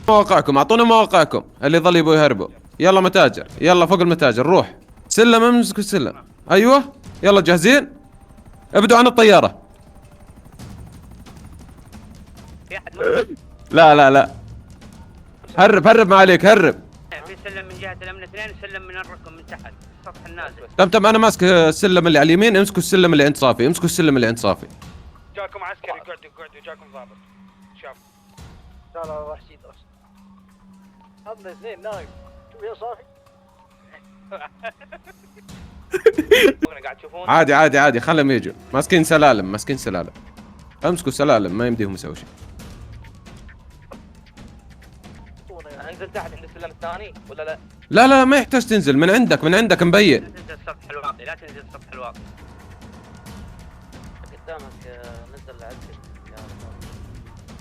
مواقعكم، اعطونا مواقعكم اللي ظل يبوا يهربوا. يلا متاجر، يلا فوق المتاجر، روح سلم، امسكوا السلم. ايوه يلا جاهزين؟ ابدوا عن الطيارة. لا لا لا، هرب هرب ما عليك، هرب. في سلم من جهة الأمن 2 وسلم من الركن من تحت السطح النازل. تم انا ماسك السلم اللي على اليمين، امسكوا السلم اللي عند صافي، امسكوا السلم اللي عند صافي. جاكم عسكري، قعدوا جاكم ضابط. شاف لا لا راح يصير هذا اثنين نايم. شوف يا صافي. قاعد تشوفون عادي عادي عادي، خلهم يجوا، ماسكين سلالم، ماسكين سلالم. امسكوا سلالم، ما يمديهم يسوي شيء. انزل تحت عند السلم الثاني ولا لا؟ لا لا ما يحتاج تنزل، من عندك من عندك مبين. لا تنزل السطح الواطي، لا تنزل السطح الواطي. قدامك نزل العسكري.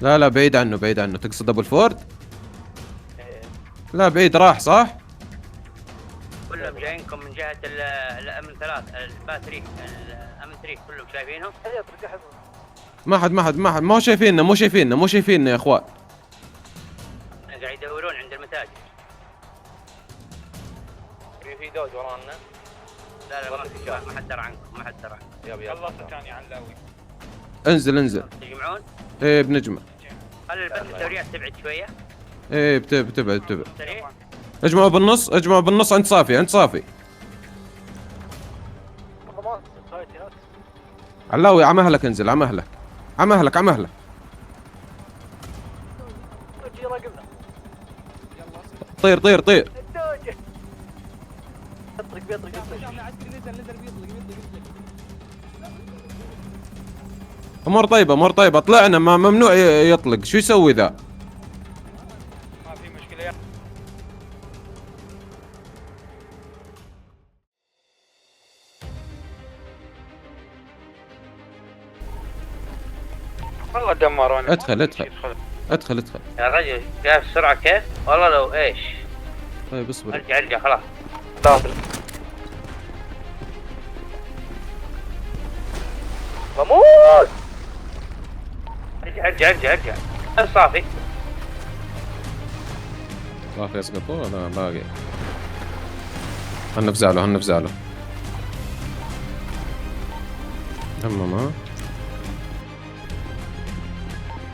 لا لا بعيد عنه، بعيد عنه. تقصد ابو الفورد؟ لا بعيد، راح صح؟ كلهم جايينكم من جهة الأمن 3 الباتري الأمن 3 كلهم شايفينهم؟ ما حد مو شايفيننا، مو شايفيننا، مو شايفيننا يا اخوان. قاعد يدورون عند المتاجر. في دوج ورانا. لا لا ما حد درى عنكم، ما حد درى عنكم. يلا خلصت ثاني علاوي. انزل انزل. تجمعون؟ ايه بنجمع. خلي بس الدوريات تبعد شوية. ايه بتبعد بتبعد. سريع. اجمعوا بالنص، اجمعوا بالنص عند صافي، عند صافي. علاوي على مهلك، انزل على مهلك، على مهلك، على مهلك. طير طير طير. امور طيبة، امور طيبة. طلعنا، ما ممنوع يطلق. شو يسوي ذا؟ ما في مشكلة. والله دمروني. ادخل ادخل ادخل ادخل. يا رجل شايف السرعة كيف؟ والله لو ايش. طيب اصبر. ارجع خلاص. داخل. بموت. ارجع صافي. صافي يسقطوا ولا باقي؟ هنفزع له، هنفزع له. تمام.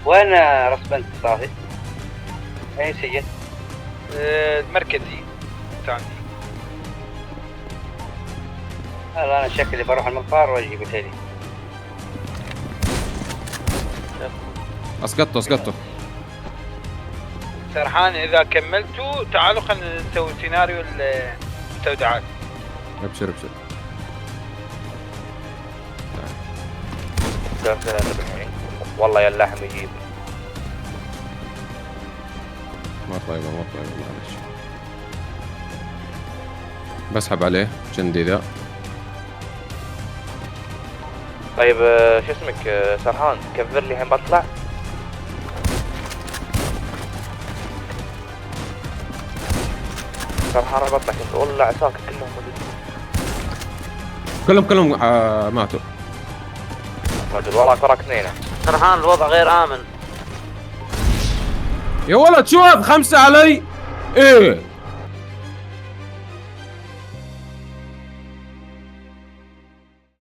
وين رسبنت صافي؟ اي سجل؟ المركزي ثاني. هلا انا شكلي بروح المطار واجي بتالي. اسقطته اسقطته. سرحان اذا كملتوا تعالوا خلينا نسوي سيناريو المستودعات. ابشر ابشر. والله يا اللحم يجيب. ما طيبة ما طيبة، معلش. بسحب عليه جندي ذا. طيب شو اسمك سرحان كفر لي الحين بطلع. سرحان انا بطلع والله عساكر كلهم موجودين. كلهم ماتوا. رجل وراك اثنين. سرحان الوضع غير امن. يا ولد شوف، 5 علي. ايه